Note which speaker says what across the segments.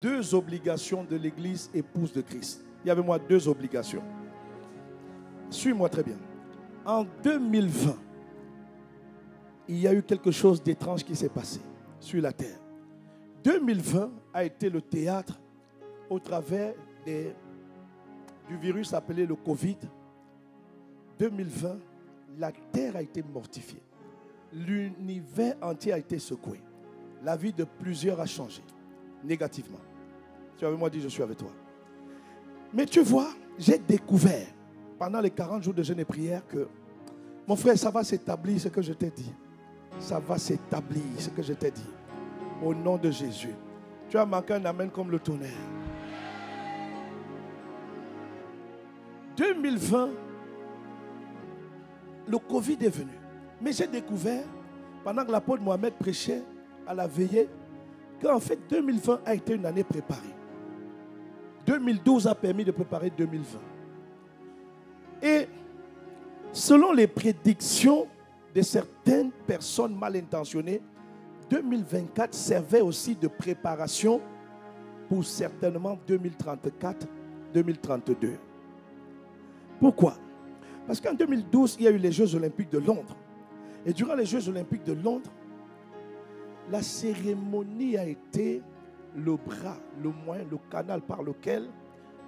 Speaker 1: Deux obligations de l'Église épouse de Christ. Il y avait moi deux obligations. Suis-moi très bien. En 2020, il y a eu quelque chose d'étrange qui s'est passé sur la terre. 2020 a été le théâtre au travers du virus appelé le Covid. 2020, la terre a été mortifiée. L'univers entier a été secoué. La vie de plusieurs a changé négativement. Tu avais moi dit, je suis avec toi. Mais tu vois, j'ai découvert pendant les 40 jours de jeûne et prière que, mon frère, ça va s'établir ce que je t'ai dit. Ça va s'établir ce que je t'ai dit. Au nom de Jésus. Tu as manqué un amen comme le tonnerre. 2020, le Covid est venu. Mais j'ai découvert, pendant que l'apôtre Mohamed prêchait à la veillée, qu'en fait 2020 a été une année préparée. 2012 a permis de préparer 2020. Et selon les prédictions de certaines personnes mal intentionnées, 2024 servait aussi de préparation pour certainement 2034, 2032. Pourquoi? Parce qu'en 2012, il y a eu les Jeux Olympiques de Londres. Et durant les Jeux Olympiques de Londres, la cérémonie a été le bras, le moyen, le canal par lequel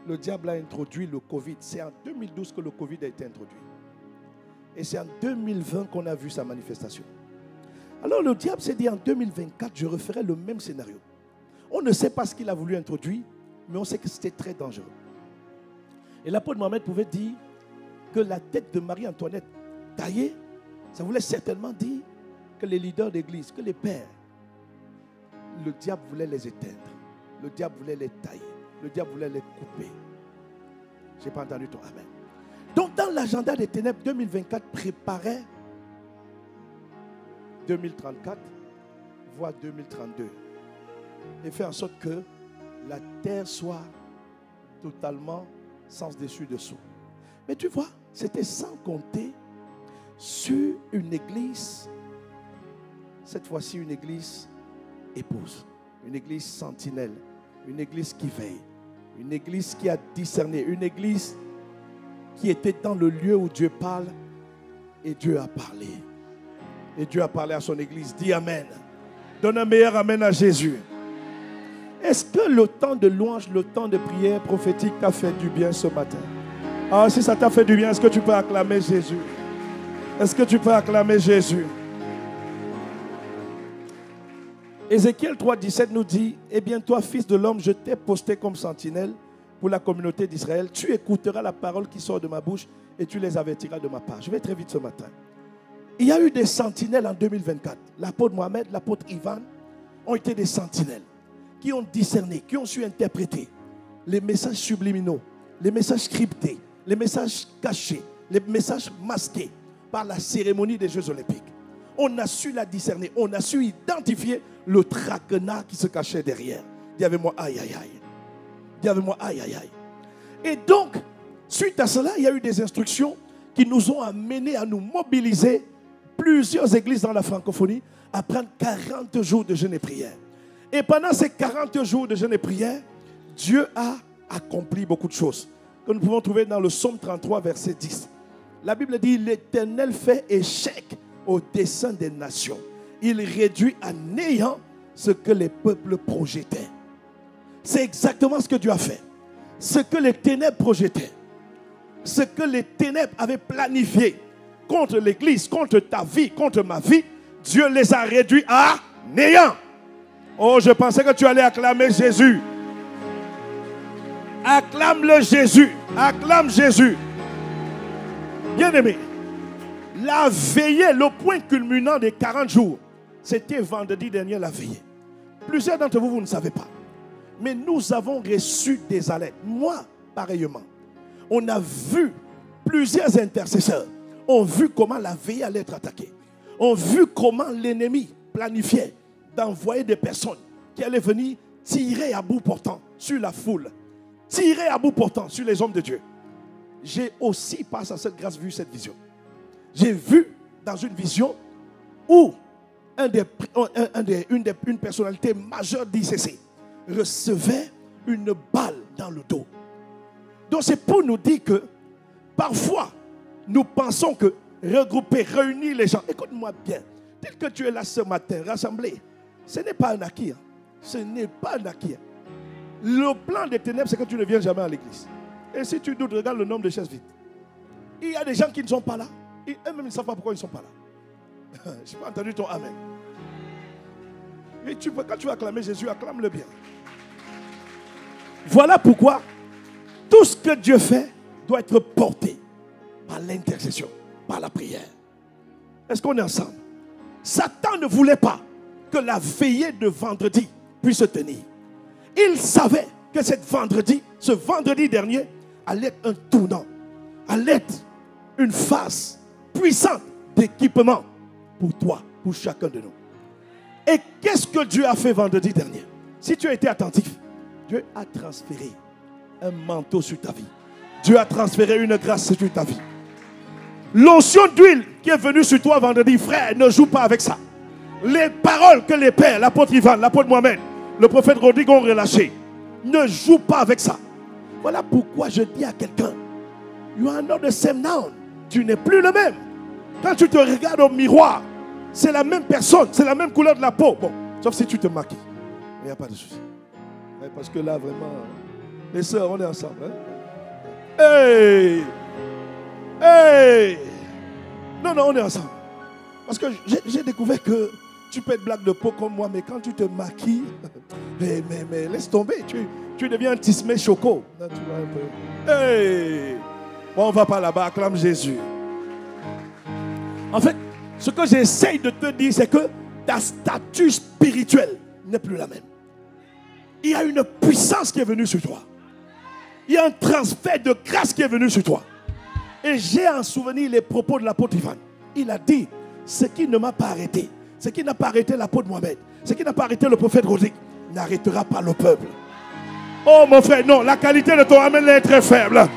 Speaker 1: le diable a introduit le Covid. C'est en 2012 que le Covid a été introduit. Et c'est en 2020 qu'on a vu sa manifestation. Alors le diable s'est dit en 2024, je referai le même scénario. On ne sait pas ce qu'il a voulu introduire, mais on sait que c'était très dangereux. Et l'apôtre Mohamed pouvait dire que la tête de Marie-Antoinette taillée, ça voulait certainement dire que les leaders d'église, que les pères, le diable voulait les éteindre. Le diable voulait les tailler. Le diable voulait les couper. Je n'ai pas entendu ton amen. Donc dans l'agenda des ténèbres, 2024 préparait 2034, voire 2032. Et fait en sorte que la terre soit totalement sans dessus-dessous. Mais tu vois, c'était sans compter sur une église, cette fois-ci une église épouse, une église sentinelle, une église qui veille, une église qui a discerné, une église qui était dans le lieu où Dieu parle et Dieu a parlé. Et Dieu a parlé à son église. Dis amen. Donne un meilleur amen à Jésus. Est-ce que le temps de louange, le temps de prière prophétique t'a fait du bien ce matin? Ah, si ça t'a fait du bien, est-ce que tu peux acclamer Jésus? Est-ce que tu peux acclamer Jésus? Ézéchiel 3,17 nous dit, eh bien toi, fils de l'homme, je t'ai posté comme sentinelle pour la communauté d'Israël. Tu écouteras la parole qui sort de ma bouche et tu les avertiras de ma part. Je vais très vite ce matin. Il y a eu des sentinelles en 2024. L'apôtre Mohamed, l'apôtre Ivan ont été des sentinelles qui ont discerné, qui ont su interpréter les messages subliminaux, les messages cryptés, les messages cachés, les messages masqués par la cérémonie des Jeux Olympiques. On a su la discerner, on a su identifier le traquenard qui se cachait derrière. Dis avec moi, aïe, aïe, aïe. Dis avec moi, aïe, aïe, aïe. Et donc, suite à cela, il y a eu des instructions qui nous ont amenés à nous mobiliser, plusieurs églises dans la francophonie, à prendre 40 jours de jeûne et prière. Et pendant ces 40 jours de jeûne et prière, Dieu a accompli beaucoup de choses que nous pouvons trouver dans le psaume 33, verset 10. La Bible dit, l'Éternel fait échec au dessein des nations. Il réduit à néant ce que les peuples projetaient. C'est exactement ce que Dieu a fait. Ce que les ténèbres projetaient, ce que les ténèbres avaient planifié contre l'église, contre ta vie, contre ma vie, Dieu les a réduits à néant. Oh, je pensais que tu allais acclamer Jésus. Acclame-le Jésus. Acclame Jésus. Bien-aimé, la veillée, le point culminant des 40 jours, c'était vendredi dernier la veillée. Plusieurs d'entre vous, vous ne savez pas. Mais nous avons reçu des alertes. Moi, pareillement. On a vu plusieurs intercesseurs. On a vu comment la veillée allait être attaquée. On a vu comment l'ennemi planifiait d'envoyer des personnes qui allaient venir tirer à bout portant sur la foule. Tirer à bout portant sur les hommes de Dieu. J'ai aussi, par cette grâce, vu cette vision. J'ai vu dans une vision où une personnalité majeure d'ICC recevait une balle dans le dos. Donc c'est pour nous dire que parfois, nous pensons que regrouper, réunir les gens, écoute-moi bien, tel que tu es là ce matin, rassemblé, ce n'est pas un acquis. Ce n'est pas un acquis. Le plan des ténèbres, c'est que tu ne viens jamais à l'église. Et si tu doutes, regarde le nombre de chaises vides. Il y a des gens qui ne sont pas là. Eux-mêmes ne savent pas pourquoi ils ne sont pas là. Je n'ai pas entendu ton amen. Et quand tu vas acclamer Jésus, acclame-le bien. Voilà pourquoi tout ce que Dieu fait doit être porté par l'intercession, par la prière. Est-ce qu'on est ensemble? Satan ne voulait pas que la veillée de vendredi puisse se tenir. Il savait que ce vendredi dernier, allait être un tournant, allait être une phase puissante d'équipement pour toi, pour chacun de nous. Et qu'est-ce que Dieu a fait vendredi dernier? Si tu as été attentif, Dieu a transféré un manteau sur ta vie. Dieu a transféré une grâce sur ta vie. L'onction d'huile qui est venue sur toi vendredi, frère, ne joue pas avec ça. Les paroles que les pères, l'apôtre Ivan, l'apôtre Mohamed, le prophète Rodrigue ont relâchées, ne joue pas avec ça. Voilà pourquoi je dis à quelqu'un, you are not the same now. Tu n'es plus le même. Quand tu te regardes au miroir, c'est la même personne, c'est la même couleur de la peau. Bon, sauf si tu te maquilles. Il n'y a pas de souci. Parce que là, vraiment, les sœurs, on est ensemble. Hein? Hey! Hey! Non, on est ensemble. Parce que j'ai découvert que tu peux être blague de peau comme moi, mais quand tu te maquilles, mais laisse tomber, tu deviens un tismé choco. Là, tu vois un peu. Hey! Bon, on ne va pas là-bas, acclame Jésus. En fait, ce que j'essaye de te dire, c'est que ta statue spirituelle n'est plus la même. Il y a une puissance qui est venue sur toi. Il y a un transfert de grâce qui est venu sur toi. Et j'ai en souvenir les propos de l'apôtre Ivan. Il a dit, ce qui ne m'a pas arrêté, ce qui n'a pas arrêté l'apôtre Mohamed, ce qui n'a pas arrêté le prophète Rodrigue, n'arrêtera pas le peuple. Oh mon frère, non, la qualité de ton amen est très faible.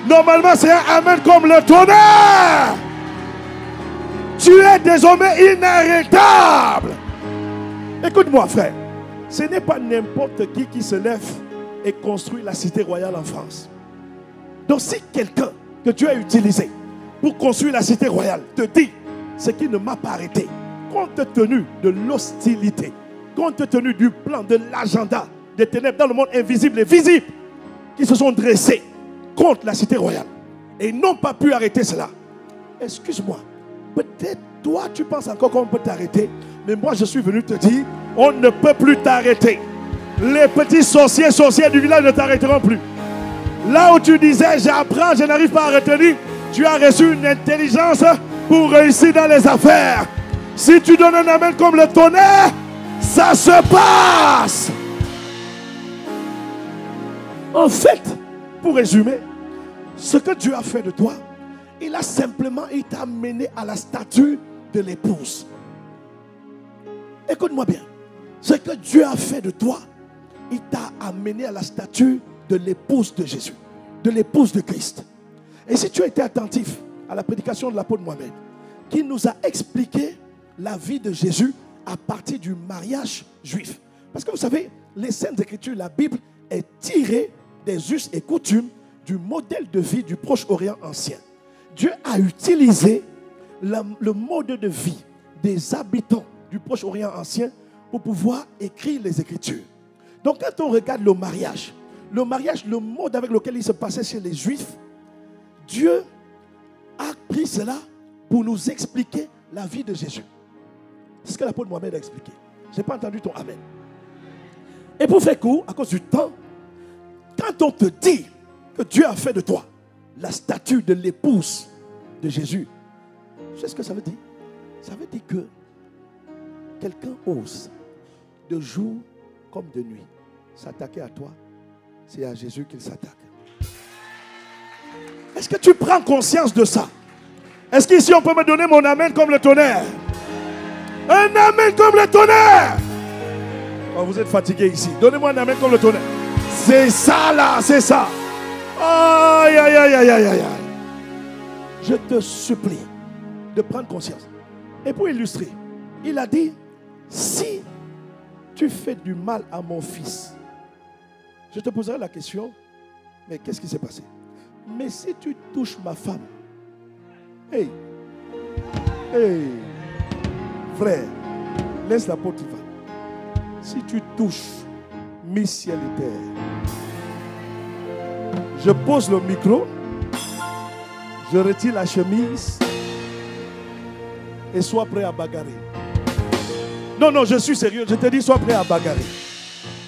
Speaker 1: Normalement, c'est un amen comme le tonnerre. Tu es désormais inarrêtable. Écoute-moi, frère. Ce n'est pas n'importe qui se lève et construit la cité royale en France. Donc si quelqu'un que tu as utilisé pour construire la cité royale te dit ce qui ne m'a pas arrêté, compte tenu de l'hostilité, compte tenu du plan, de l'agenda des ténèbres dans le monde invisible et visible qui se sont dressés contre la cité royale et n'ont pas pu arrêter cela. Excuse-moi, peut-être toi tu penses encore qu'on peut t'arrêter, mais moi je suis venu te dire, on ne peut plus t'arrêter. Les petits sorciers du village ne t'arrêteront plus. Là où tu disais, j'apprends, je n'arrive pas à retenir, tu as reçu une intelligence pour réussir dans les affaires. Si tu donnes un amen comme le tonnerre, ça se passe. En fait, pour résumer, ce que Dieu a fait de toi, il t'a amené à la statue de l'épouse. Écoute-moi bien. Ce que Dieu a fait de toi, il t'a amené à la statue de l'épouse de Jésus, de l'épouse de Christ. Et si tu as été attentif à la prédication de l'apôtre Mohamed, qui nous a expliqué la vie de Jésus à partir du mariage juif. Parce que vous savez, les Saintes Écritures, la Bible est tirée des us et coutumes du modèle de vie du Proche-Orient ancien. Dieu a utilisé le mode de vie des habitants du Proche-Orient ancien pour pouvoir écrire les Écritures. Donc quand on regarde le mariage, le mode avec lequel il se passait chez les Juifs, Dieu a pris cela pour nous expliquer la vie de Jésus. C'est ce que l'apôtre Mohamed a expliqué. Je n'ai pas entendu ton amen. Et pour faire court, à cause du temps, quand on te dit que Dieu a fait de toi la statue de l'épouse de Jésus, tu sais ce que ça veut dire? Ça veut dire que quelqu'un ose, de jour comme de nuit, s'attaquer à toi. C'est à Jésus qu'il s'attaque. Est-ce que tu prends conscience de ça? Est-ce qu'ici on peut me donner mon amen comme le tonnerre? Un amen comme le tonnerre! Oh, vous êtes fatigué ici. Donnez-moi un amen comme le tonnerre. C'est ça là, c'est ça. Aïe, aïe, aïe, aïe, aïe, aïe. Je te supplie de prendre conscience. Et pour illustrer, il a dit, si tu fais du mal à mon fils, Je te poserai la question, mais qu'est-ce qui s'est passé? Mais si tu touches ma femme, hey, frère, laisse la porte y va. Si tu touches mi ciel et terre, je pose le micro, je retire la chemise et sois prêt à bagarrer. Non, je suis sérieux, je te dis sois prêt à bagarrer.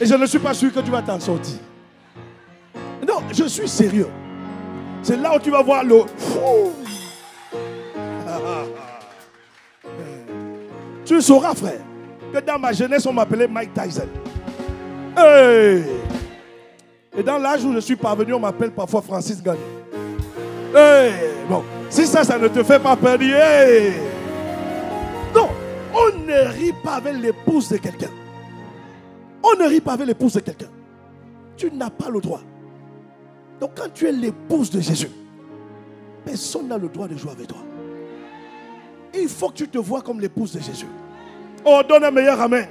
Speaker 1: Et je ne suis pas sûr que tu vas t'en sortir. Non, je suis sérieux. C'est là où tu vas voir le... Tu sauras, frère, que dans ma jeunesse, on m'appelait Mike Tyson. Hey! Et dans l'âge où je suis parvenu, on m'appelle parfois Francis Ngannou. Hey! Bon, si ça ne te fait pas peur, hey! Non, on ne rit pas avec l'épouse de quelqu'un. On ne rit pas avec l'épouse de quelqu'un. Tu n'as pas le droit. Donc quand tu es l'épouse de Jésus, personne n'a le droit de jouer avec toi. Il faut que tu te vois comme l'épouse de Jésus. Oh, donne un meilleur amen.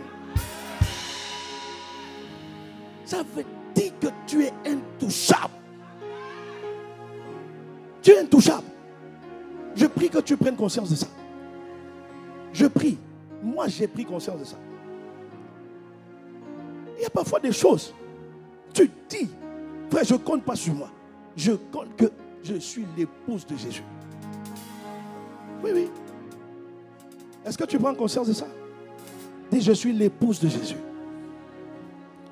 Speaker 1: Ça veut dire que tu es intouchable. Tu es intouchable. Je prie que tu prennes conscience de ça. Je prie. Moi, j'ai pris conscience de ça. Il y a parfois des choses. Tu dis, frère, je ne compte pas sur moi. Je compte que je suis l'épouse de Jésus. Oui. Est-ce que tu prends conscience de ça? Dis, je suis l'épouse de Jésus.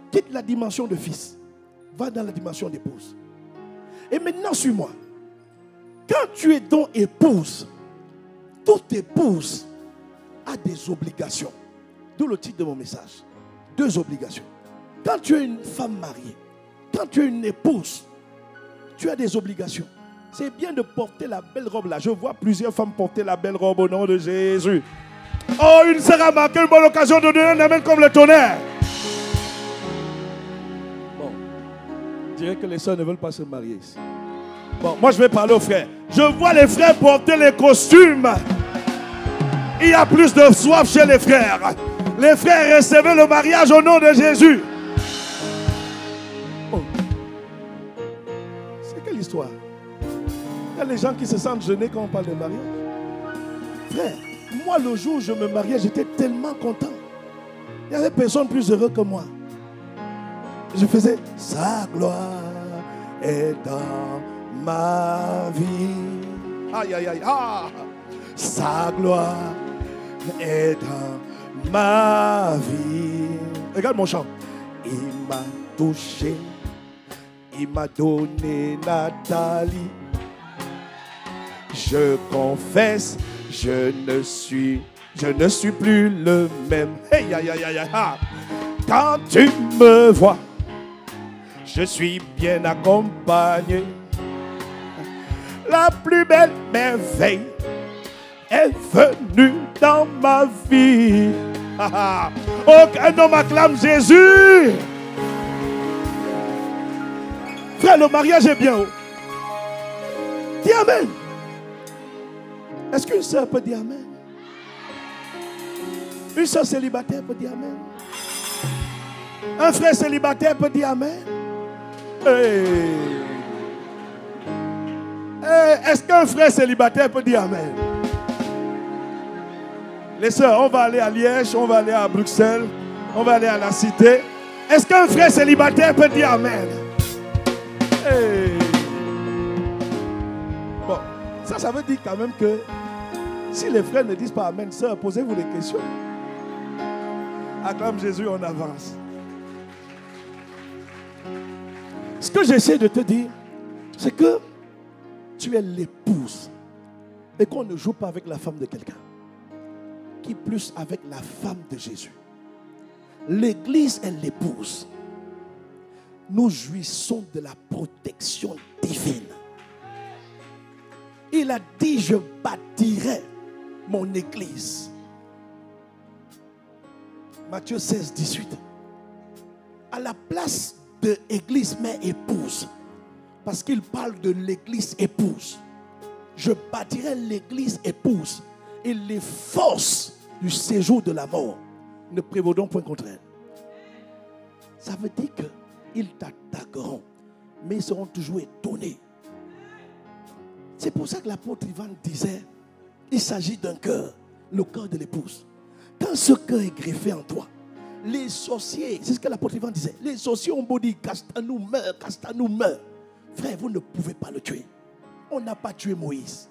Speaker 1: Quitte la dimension de fils. Va dans la dimension d'épouse. Et maintenant, suis-moi. Quand tu es donc épouse, toute épouse a des obligations. D'où le titre de mon message. 2 obligations. Quand tu es une femme mariée, quand tu es une épouse, tu as des obligations. C'est bien de porter la belle robe là. Je vois plusieurs femmes porter la belle robe au nom de Jésus. Oh, une sœur a marqué une bonne occasion de donner un amen comme le tonnerre. Bon, je dirais que les sœurs ne veulent pas se marier ici. Bon, moi je vais parler aux frères. Je vois les frères porter les costumes. Il y a plus de soif chez les frères. Les frères, recevez le mariage au nom de Jésus. Oh. C'est quelle histoire? Il y a les gens qui se sentent gênés quand on parle de mariage. Frère, moi le jour où je me mariais, j'étais tellement content. Il n'y avait personne plus heureux que moi. Je faisais sa gloire est dans ma vie. Aïe, aïe, aïe. Ah. Sa gloire est dans ma vie. Regarde mon chant. Il m'a touché. Il m'a donné Nathalie. Je confesse, je ne suis plus le même. Hey, aïe, aïe, aïe, aïe. Quand tu me vois, je suis bien accompagné. La plus belle merveille est venue dans ma vie. Aucun homme acclame Jésus. Frère, le mariage est bien. Dis amen. Est-ce qu'une soeur peut dire amen? Une soeur célibataire peut dire amen. Un frère célibataire peut dire amen. Hey. Hey, est-ce qu'un frère célibataire peut dire amen? Les sœurs, on va aller à Liège, on va aller à Bruxelles, on va aller à la cité. Est-ce qu'un frère célibataire peut dire amen? Hey. Bon, ça veut dire quand même que si les frères ne disent pas amen, sœurs, posez-vous des questions. Acclame Jésus, on avance. Ce que j'essaie de te dire, c'est que tu es l'épouse et qu'on ne joue pas avec la femme de quelqu'un. Qui plus avec la femme de Jésus. L'Église est l'épouse. Nous jouissons de la protection divine. Il a dit, je bâtirai mon Église. Matthieu 16, 18. À la place de Église, mais épouse. Parce qu'il parle de l'Église épouse. Je bâtirai l'Église épouse. Et les forces du séjour de la mort ne prévaudront point contre elle. Ça veut dire que ils t'attaqueront, mais ils seront toujours étonnés. C'est pour ça que l'apôtre Ivan disait, il s'agit d'un cœur, le cœur de l'épouse. Quand ce cœur est greffé en toi, les sorciers, c'est ce que l'apôtre Ivan disait, les sorciers ont beau dire, Castanou meurt. Frère, vous ne pouvez pas le tuer. On n'a pas tué Moïse.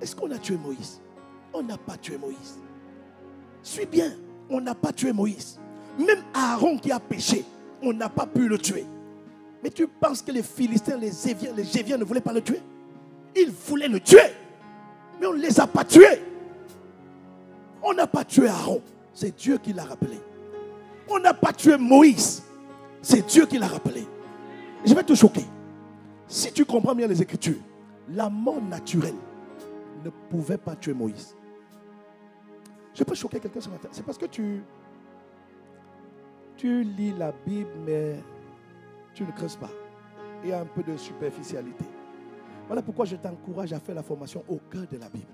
Speaker 1: Est-ce qu'on a tué Moïse? On n'a pas tué Moïse. Suis bien, on n'a pas tué Moïse. Même Aaron qui a péché, on n'a pas pu le tuer. Mais tu penses que les Philistins, les Géviens ne voulaient pas le tuer? Ils voulaient le tuer. Mais on ne les a pas tués. On n'a pas tué Aaron. C'est Dieu qui l'a rappelé. On n'a pas tué Moïse. C'est Dieu qui l'a rappelé. Je vais te choquer. Si tu comprends bien les Écritures, la mort naturelle ne pouvait pas tuer Moïse. Je peux choquer quelqu'un ce matin. C'est parce que tu lis la Bible, mais tu ne creuses pas. Il y a un peu de superficialité. Voilà pourquoi je t'encourage à faire la formation au cœur de la Bible.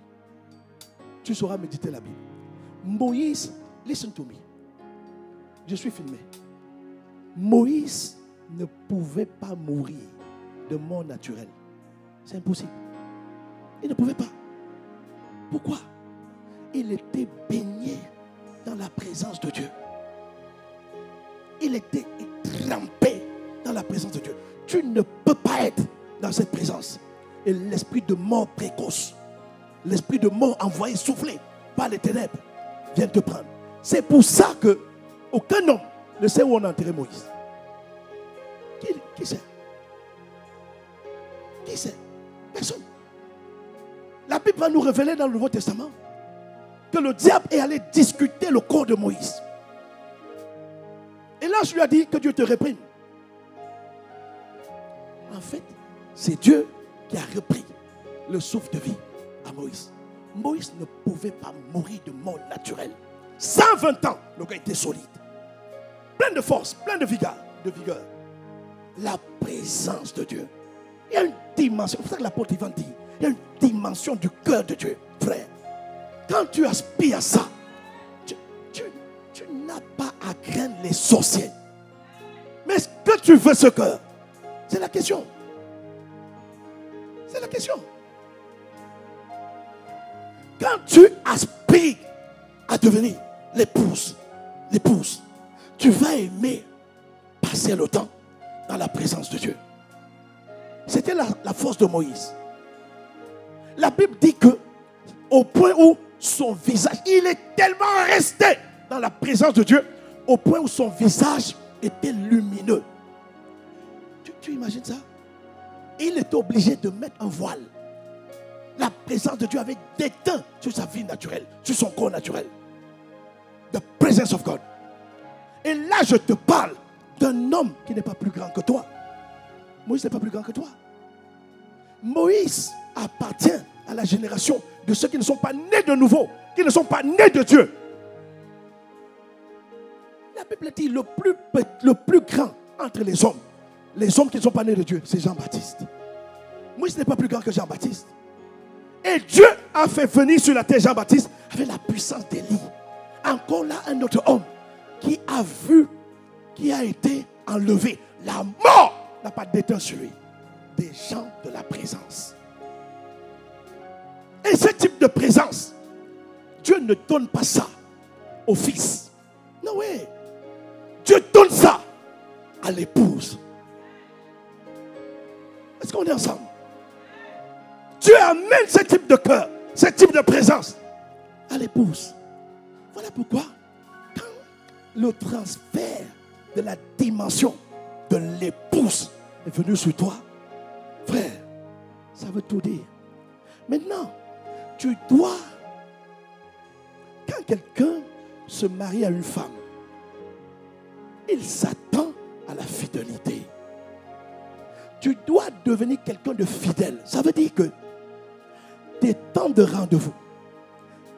Speaker 1: Tu sauras méditer la Bible. Moïse, listen to me. Je suis filmé. Moïse ne pouvait pas mourir de mort naturelle. C'est impossible. Il ne pouvait pas. Pourquoi? Il était baigné dans la présence de Dieu. Il était trempé dans la présence de Dieu. Tu ne peux pas être dans cette présence. Et l'esprit de mort précoce, l'esprit de mort envoyé, soufflé par les ténèbres, vient te prendre. C'est pour ça que aucun homme ne sait où on a enterré Moïse. Qui sait? Qui sait? Personne. La Bible va nous révéler dans le Nouveau Testament que le diable est allé discuter le corps de Moïse. Et là, je lui ai dit que Dieu te réprime. En fait, c'est Dieu qui a repris le souffle de vie à Moïse. Moïse ne pouvait pas mourir de mort naturelle. 120 ans, le gars était solide. Plein de force, plein de vigueur. La présence de Dieu. Il y a une dimension, c'est pour ça que l'apôtre Ivan dit, il y a une dimension du cœur de Dieu, frère. Quand tu aspires à ça, tu n'as pas à craindre les sorciers. Mais est-ce que tu veux ce cœur? C'est la question. C'est la question. Quand tu aspires à devenir l'épouse, tu vas aimer passer le temps dans la présence de Dieu. C'était la force de Moïse. La Bible dit que au point où son visage, il est tellement resté dans la présence de Dieu, au point où son visage était lumineux. Tu imagines ça? Il était obligé de mettre un voile. La présence de Dieu avait déteint sur sa vie naturelle, sur son corps naturel. The presence of God. Et là, je te parle d'un homme qui n'est pas plus grand que toi. Moïse n'est pas plus grand que toi. Moïse appartient à la génération de ceux qui ne sont pas nés de nouveau, qui ne sont pas nés de Dieu. La Bible dit le plus grand entre les hommes qui ne sont pas nés de Dieu, c'est Jean-Baptiste. Moïse n'est pas plus grand que Jean-Baptiste. Et Dieu a fait venir sur la terre Jean-Baptiste avec la puissance d'Élie. Encore là, un autre homme qui a vu, qui a été enlevé. La mort n'a pas déteint sur lui. Des gens de la présence. Et ce type de présence, Dieu ne donne pas ça au fils. Non, oui. Dieu donne ça à l'épouse. Est-ce qu'on est ensemble? Dieu amène ce type de cœur, ce type de présence à l'épouse. Voilà pourquoi, quand le transfert de la dimension de l'épouse est venu sur toi, frère, ça veut tout dire. Maintenant, tu dois, quand quelqu'un se marie à une femme, il s'attend à la fidélité. Tu dois devenir quelqu'un de fidèle. Ça veut dire que tes temps de rendez-vous,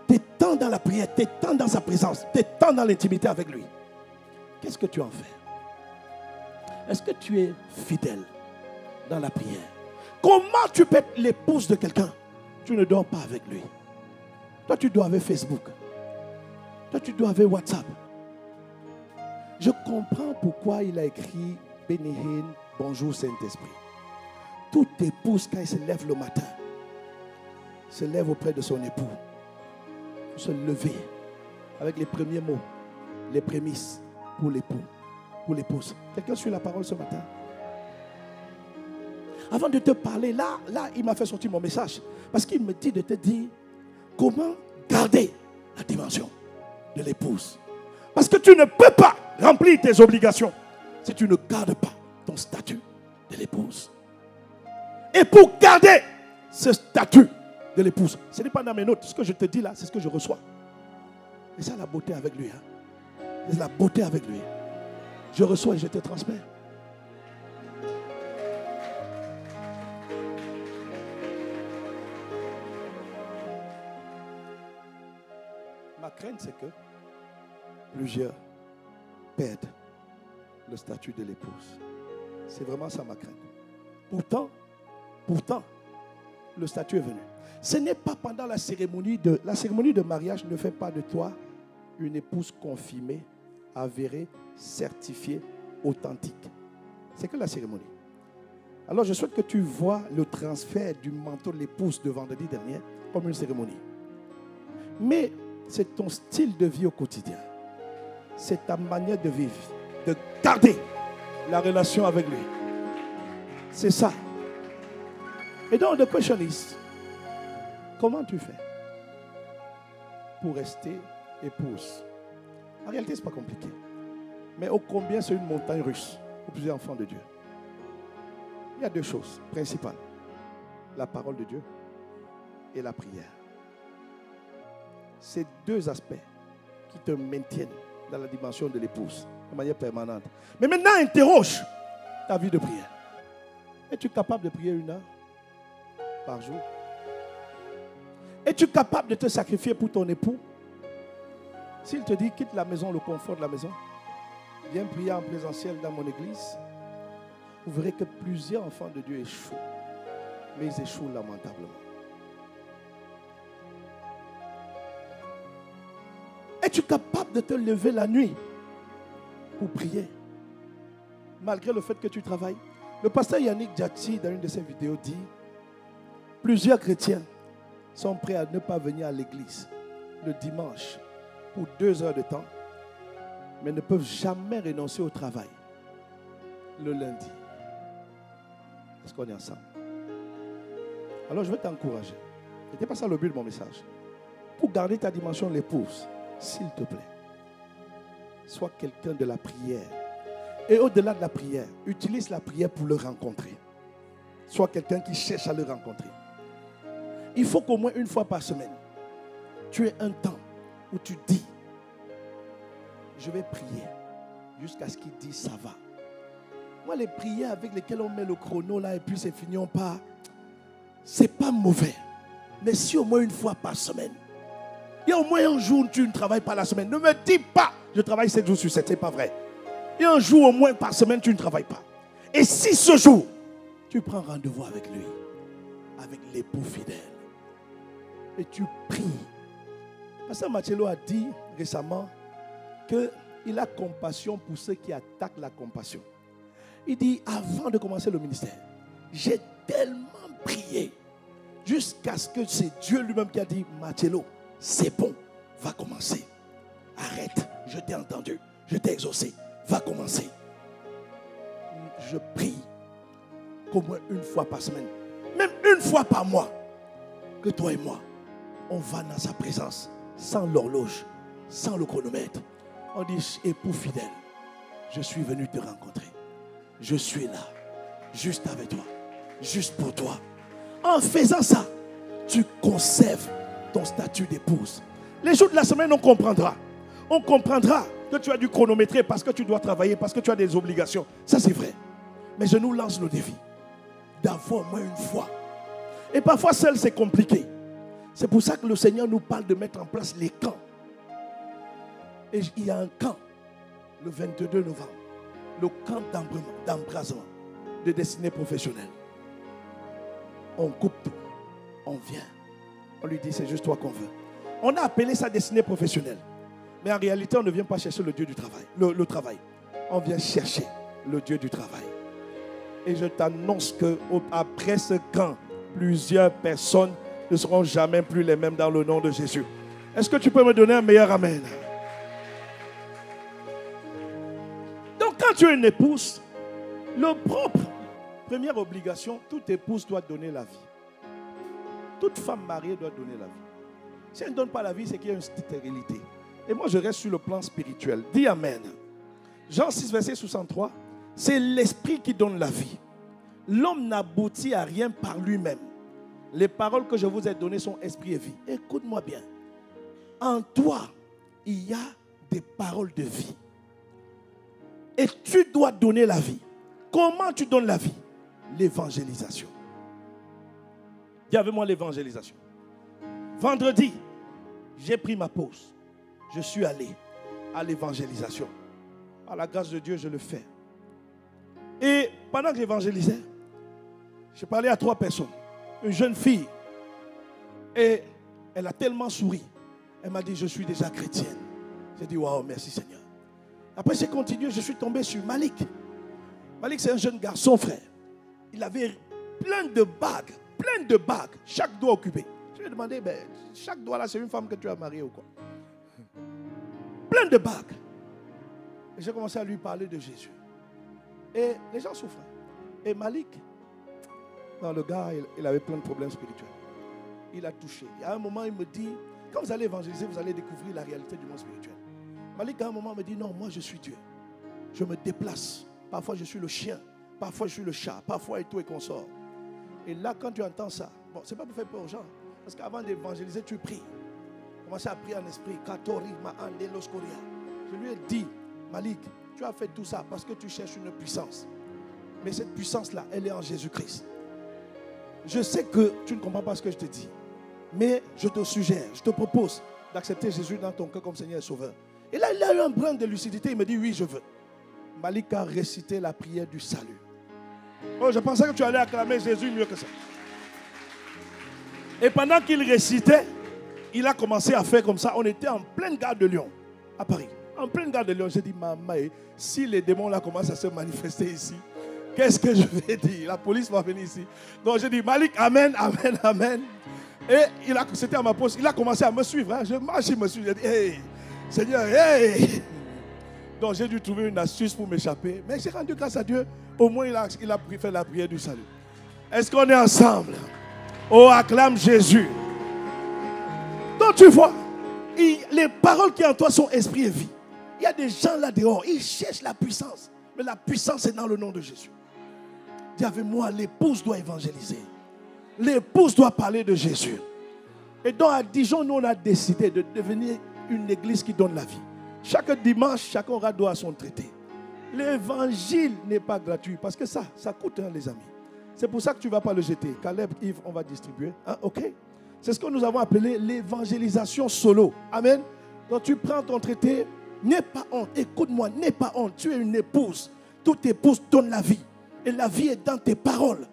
Speaker 1: tes temps dans la prière, tes temps dans sa présence, tes temps dans l'intimité avec lui, qu'est-ce que tu en fais? Est-ce que tu es fidèle dans la prière? Comment tu peux être l'épouse de quelqu'un? Tu ne dors pas avec lui. Toi, tu dors avec Facebook. Toi, tu dors avec WhatsApp. Je comprends pourquoi il a écrit Bénéhine, bonjour Saint-Esprit. Toute épouse, quand elle se lève le matin, se lève auprès de son époux. Se lever avec les premiers mots, les prémices pour l'époux, pour l'épouse. Quelqu'un suit la parole ce matin? Avant de te parler, là, il m'a fait sortir mon message. Parce qu'il me dit de te dire comment garder la dimension de l'épouse. Parce que tu ne peux pas remplir tes obligations si tu ne gardes pas ton statut de l'épouse. Et pour garder ce statut de l'épouse, ce n'est pas dans mes notes. Ce que je te dis là, c'est ce que je reçois. Et ça, la beauté avec lui. C'est la beauté avec lui. Je reçois et je te transmets. Ma crainte, c'est que plusieurs perdent le statut de l'épouse. C'est vraiment ça ma crainte. Pourtant, le statut est venu. Ce n'est pas pendant la cérémonie de mariage ne fait pas de toi une épouse confirmée, avérée, certifiée, authentique. C'est que la cérémonie. Alors je souhaite que tu vois le transfert du manteau de l'épouse de vendredi dernier comme une cérémonie. Mais c'est ton style de vie au quotidien. C'est ta manière de vivre, de garder la relation avec lui. C'est ça. Et donc, the question is, comment tu fais pour rester épouse? En réalité, ce n'est pas compliqué. Mais ô combien c'est une montagne russe pour plusieurs enfants de Dieu. Il y a deux choses principales. La parole de Dieu et la prière. C'est deux aspects qui te maintiennent dans la dimension de l'épouse de manière permanente. Mais maintenant, interroge ta vie de prière. Es-tu capable de prier 1 heure par jour? Es-tu capable de te sacrifier pour ton époux? S'il te dit quitte la maison, le confort de la maison, viens prier en présentiel dans mon église, vous verrez que plusieurs enfants de Dieu échouent. Mais ils échouent lamentablement. Es-tu capable de te lever la nuit pour prier, malgré le fait que tu travailles? Le pasteur Yannick Djati, dans une de ses vidéos, dit plusieurs chrétiens sont prêts à ne pas venir à l'église le dimanche pour 2 heures de temps, mais ne peuvent jamais renoncer au travail le lundi. Est-ce qu'on est ensemble? Alors je veux t'encourager. Ce n'était pas ça le but de mon message. Pour garder ta dimension de l'épouse, s'il te plaît, sois quelqu'un de la prière. Et au-delà de la prière, utilise la prière pour le rencontrer. Sois quelqu'un qui cherche à le rencontrer. Il faut qu'au moins 1 fois par semaine, tu aies un temps où tu dis, je vais prier jusqu'à ce qu'il dise ça va. Moi, les prières avec lesquelles on met le chrono là et puis c'est fini, on part, c'est pas mauvais. Mais si au moins 1 fois par semaine, il y a au moins un jour où tu ne travailles pas la semaine. Ne me dis pas, je travaille 7 jours sur 7, c'est pas vrai. Il y a un jour au moins par semaine, tu ne travailles pas. Et si ce jour, tu prends rendez-vous avec lui, avec l'époux fidèle, et tu pries. Pasteur Marcello a dit récemment qu'il a compassion pour ceux qui attaquent la compassion. Il dit, avant de commencer le ministère, j'ai tellement prié jusqu'à ce que c'est Dieu lui-même qui a dit, Marcello, c'est bon, va commencer. Arrête, je t'ai entendu, je t'ai exaucé, va commencer. Je prie qu'au moins 1 fois par semaine, même 1 fois par mois, que toi et moi, on va dans sa présence, sans l'horloge, sans le chronomètre. On dit, époux fidèle, je suis venu te rencontrer. Je suis là, juste avec toi, juste pour toi. En faisant ça, tu conserves ton statut d'épouse. Les jours de la semaine, on comprendra. On comprendra que tu as dû chronométrer parce que tu dois travailler, parce que tu as des obligations. Ça, c'est vrai. Mais je nous lance le défi d'avoir au moins 1 fois. Et parfois, seul, c'est compliqué. C'est pour ça que le Seigneur nous parle de mettre en place les camps. Et il y a un camp, le 22 novembre, le camp d'embrasement de destinée professionnelle. On coupe tout, on vient, on lui dit c'est juste toi qu'on veut. On a appelé ça destinée professionnelle. Mais en réalité, on ne vient pas chercher le Dieu du travail. Le travail. On vient chercher le Dieu du travail. Et je t'annonce qu'après ce camp, plusieurs personnes ne seront jamais plus les mêmes dans le nom de Jésus. Est-ce que tu peux me donner un meilleur amen? Donc quand tu es une épouse, première obligation, toute épouse doit donner la vie. Toute femme mariée doit donner la vie. Si elle ne donne pas la vie, c'est qu'il y a une stérilité. Et moi, je reste sur le plan spirituel. Dis amen. Jean 6, verset 63. C'est l'esprit qui donne la vie. L'homme n'aboutit à rien par lui-même. Les paroles que je vous ai données sont esprit et vie. Écoute-moi bien. En toi, il y a des paroles de vie. Et tu dois donner la vie. Comment tu donnes la vie? L'évangélisation. Dis avec moi l'évangélisation. Vendredi, j'ai pris ma pause. Je suis allé à l'évangélisation. Par la grâce de Dieu, je le fais. Et pendant que j'évangélisais, j'ai parlé à 3 personnes. Une jeune fille. Et elle a tellement souri. Elle m'a dit, je suis déjà chrétienne. J'ai dit, waouh, merci Seigneur. Après, j'ai continué, je suis tombé sur Malik. Malik, c'est un jeune garçon, frère. Il avait plein de bagues, chaque doigt occupé. Je lui ai demandé, chaque doigt là, c'est une femme que tu as mariée ou quoi? Plein de bagues. Et j'ai commencé à lui parler de Jésus. Et les gens souffraient. Et Malik, le gars, il avait plein de problèmes spirituels. Il a touché. Et à un moment, il me dit, quand vous allez évangéliser, vous allez découvrir la réalité du monde spirituel. Malik, à un moment, me dit, non, moi je suis Dieu. Je me déplace. Parfois, je suis le chien. Parfois, je suis le chat. Parfois, et tout et consort. Et là, quand tu entends ça, bon, c'est pas pour faire peur aux gens. Parce qu'avant d'évangéliser, tu pries. Commencez à prier en esprit. Je lui ai dit, Malik, tu as fait tout ça parce que tu cherches une puissance. Mais cette puissance-là, elle est en Jésus-Christ. Je sais que tu ne comprends pas ce que je te dis. Mais je te suggère, je te propose d'accepter Jésus dans ton cœur comme Seigneur et Sauveur. Et là, il a eu un brin de lucidité. Il me dit, oui, je veux. Malik a récité la prière du salut. Oh, je pensais que tu allais acclamer Jésus mieux que ça. Et pendant qu'il récitait, il a commencé à faire comme ça. On était en pleine gare de Lyon, à Paris. En pleine gare de Lyon, j'ai dit, maman, si les démons là commencent à se manifester ici, qu'est-ce que je vais dire? La police va venir ici. Donc j'ai dit, Malik, amen, amen, amen. Et c'était à ma pause. Il a commencé à me suivre. Hein. Je marche, il me suit. J'ai dit, hey, Seigneur, hey. Donc j'ai dû trouver une astuce pour m'échapper. Mais j'ai rendu grâce à Dieu. Au moins, il a fait la prière du salut. Est-ce qu'on est ensemble? Oh, acclame Jésus. Donc tu vois, les paroles qui en toi sont esprit et vie. Il y a des gens là dehors, ils cherchent la puissance. Mais la puissance est dans le nom de Jésus. Dis avec moi, l'épouse doit évangéliser. L'épouse doit parler de Jésus. Et donc à Dijon, nous on a décidé de devenir une église qui donne la vie. Chaque dimanche, chacun aura droit à son traité. L'évangile n'est pas gratuit parce que ça coûte, hein, les amis. C'est pour ça que tu ne vas pas le jeter. Caleb, Yves, on va distribuer. Hein, ok? C'est ce que nous avons appelé l'évangélisation solo. Amen. Donc tu prends ton traité, n'aie pas honte. Écoute-moi, n'aie pas honte. Tu es une épouse. Toute épouse donne la vie. Et la vie est dans tes paroles.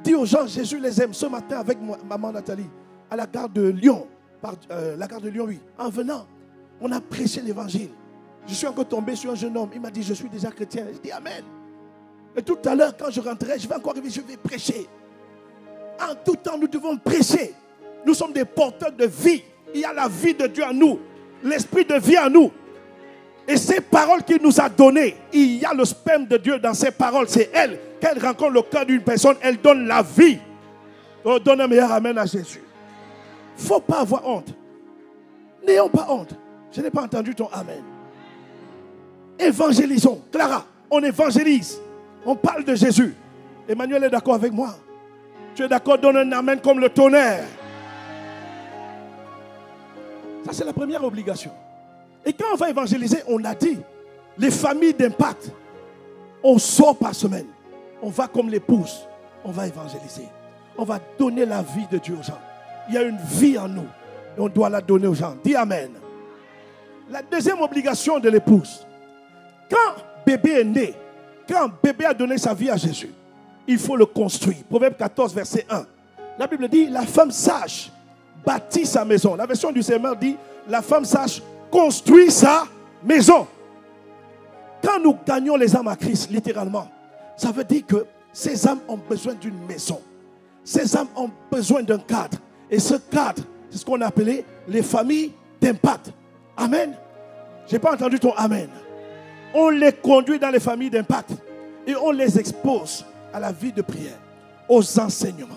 Speaker 1: Dis aux gens, Jésus les aime. Ce matin avec maman Nathalie, à la gare de Lyon, la gare de Lyon, oui. En venant, on a prêché l'évangile. Je suis encore tombé sur un jeune homme. Il m'a dit, je suis déjà chrétien. Je dis, amen. Et tout à l'heure, quand je rentrerai, je vais encore arriver, je vais prêcher. En tout temps, nous devons prêcher. Nous sommes des porteurs de vie. Il y a la vie de Dieu en nous. L'esprit de vie en nous. Et ces paroles qu'il nous a données, il y a le sperme de Dieu dans ces paroles. C'est elle, qu'elle rencontre le cœur d'une personne, elle donne la vie. On donne un meilleur amen à Jésus. Il ne faut pas avoir honte. N'ayons pas honte. Je n'ai pas entendu ton amen. Évangélisons. Clara, on évangélise. On parle de Jésus. Emmanuel est d'accord avec moi. Tu es d'accord? Donne un amen comme le tonnerre. Ça, c'est la première obligation. Et quand on va évangéliser, on l'a dit, les familles d'impact, on sort par semaine. On va comme l'épouse. On va évangéliser. On va donner la vie de Dieu aux gens. Il y a une vie en nous. Et on doit la donner aux gens. Dis amen. La deuxième obligation de l'épouse. Quand bébé est né, quand bébé a donné sa vie à Jésus, il faut le construire. Proverbe 14, verset 1. La Bible dit, la femme sage bâtit sa maison. La version du Seigneur dit, la femme sage construire sa maison. Quand nous gagnons les âmes à Christ, littéralement, ça veut dire que ces âmes ont besoin d'une maison. Ces âmes ont besoin d'un cadre. Et ce cadre, c'est ce qu'on a appelé les familles d'impact. Amen. Je n'ai pas entendu ton amen. On les conduit dans les familles d'impact et on les expose à la vie de prière, aux enseignements.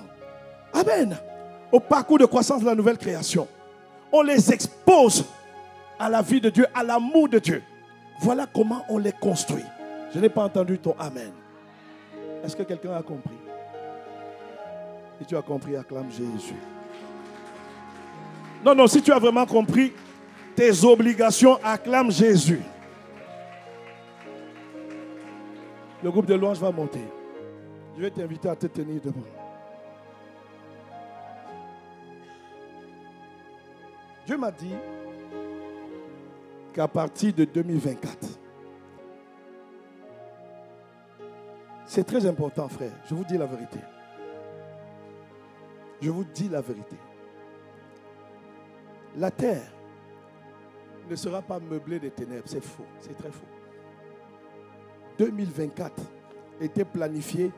Speaker 1: Amen. Au parcours de croissance de la nouvelle création. On les expose à la vie de Dieu, à l'amour de Dieu. Voilà comment on les construit. Je n'ai pas entendu ton amen. Est-ce que quelqu'un a compris? Si tu as compris, acclame Jésus. Non, si tu as vraiment compris tes obligations, acclame Jésus. Le groupe de louange va monter. Je vais t'inviter à te tenir debout. Dieu m'a dit qu'à partir de 2024, c'est très important, frère. Je vous dis la vérité. Je vous dis la vérité. La terre ne sera pas meublée de ténèbres. C'est faux. C'est très faux. 2024 était planifié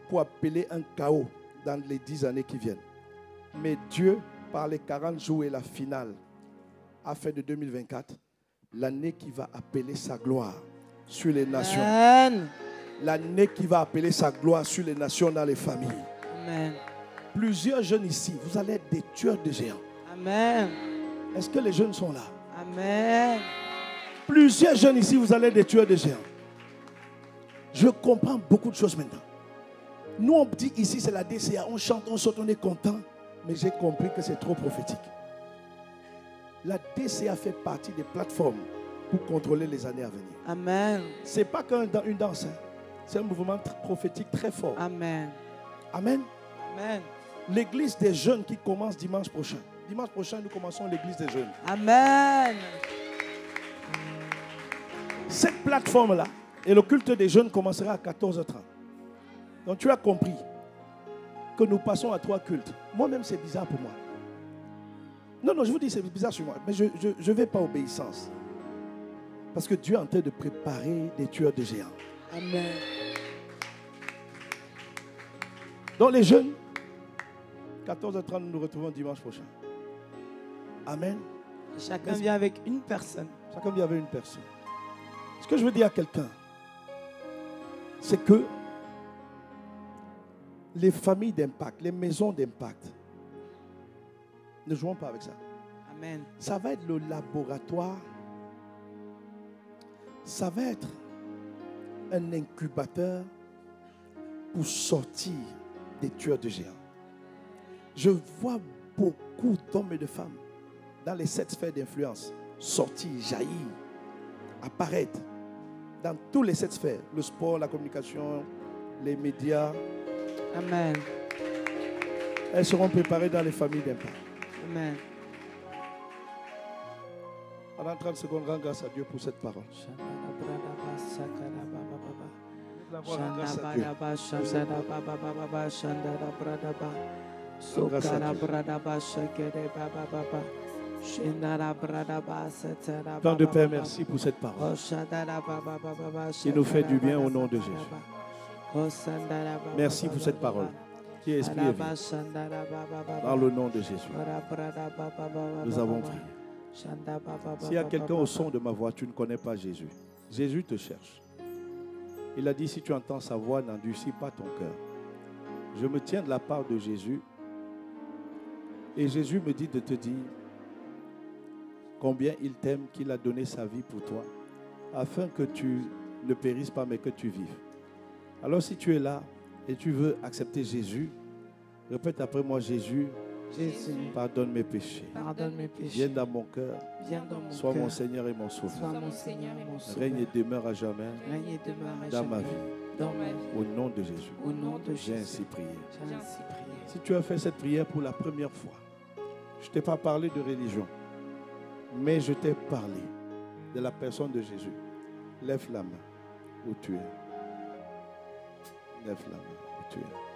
Speaker 1: pour appeler un chaos dans les 10 années qui viennent. Mais Dieu, par les 40 jours et la finale, a fait de 2024 l'année qui va appeler sa gloire sur les nations. Amen. L'année qui va appeler sa gloire sur les nations dans les familles. Amen. Plusieurs jeunes ici, vous allez être des tueurs de géants. Amen. Est-ce que les jeunes sont là? Amen. Plusieurs jeunes ici, vous allez être des tueurs de géants. Je comprends beaucoup de choses maintenant. Nous, on dit ici, c'est la DCA. On chante, on saute, on est content. Mais j'ai compris que c'est trop prophétique. La DCA fait partie des plateformes pour contrôler les années à venir. Amen. Ce n'est pas qu'une danse. Hein. C'est un mouvement prophétique très fort. Amen. Amen. Amen. L'église des jeunes qui commence dimanche prochain. Dimanche prochain, nous commençons l'église des jeunes. Amen. Cette plateforme-là et le culte des jeunes commencera à 14h30. Donc tu as compris que nous passons à 3 cultes. Moi-même, c'est bizarre pour moi. Non, je vous dis, c'est bizarre sur moi. Mais je ne vais pas obéissance. Parce que Dieu est en train de préparer des tueurs de géants. Amen. Donc les jeunes, 14h30, nous nous retrouvons dimanche prochain. Amen.
Speaker 2: Chacun vient avec une personne.
Speaker 1: Chacun vient avec une personne. Ce que je veux dire à quelqu'un, c'est que les familles d'impact, les maisons d'impact, ne jouons pas avec ça. Amen. Ça va être le laboratoire. Ça va être un incubateur pour sortir des tueurs de géants. Je vois beaucoup d'hommes et de femmes dans les 7 sphères d'influence sortir, jaillir, apparaître dans tous les 7 sphères. Le sport, la communication, les médias. Amen. Elles seront préparées dans les familles d'impact. Amen. Pendant 30 secondes, rends grâce à Dieu pour cette parole. Plan de Père, merci pour cette parole qui nous fait du bien au nom de Jésus. Merci pour cette parole qui est esprit et vie. Dans le nom de Jésus, nous avons prié. S'il y a quelqu'un au son de ma voix, tu ne connais pas Jésus. Jésus te cherche. Il a dit, si tu entends sa voix, n'endurcis pas ton cœur. Je me tiens de la part de Jésus. Et Jésus me dit de te dire combien il t'aime, qu'il a donné sa vie pour toi, afin que tu ne périsses pas, mais que tu vives. Alors si tu es là et tu veux accepter Jésus, répète après moi, Jésus, pardonne mes péchés.
Speaker 2: Pardonne mes péchés.
Speaker 1: Viens dans mon cœur. Sois mon Seigneur et mon Sauveur. Règne et demeure à jamais dans ma vie. Au nom de Jésus. J'ai ainsi prié. Si tu as fait cette prière pour la première fois, je ne t'ai pas parlé de religion, mais je t'ai parlé de la personne de Jésus. Lève la main où tu es. Lève la main où tu es.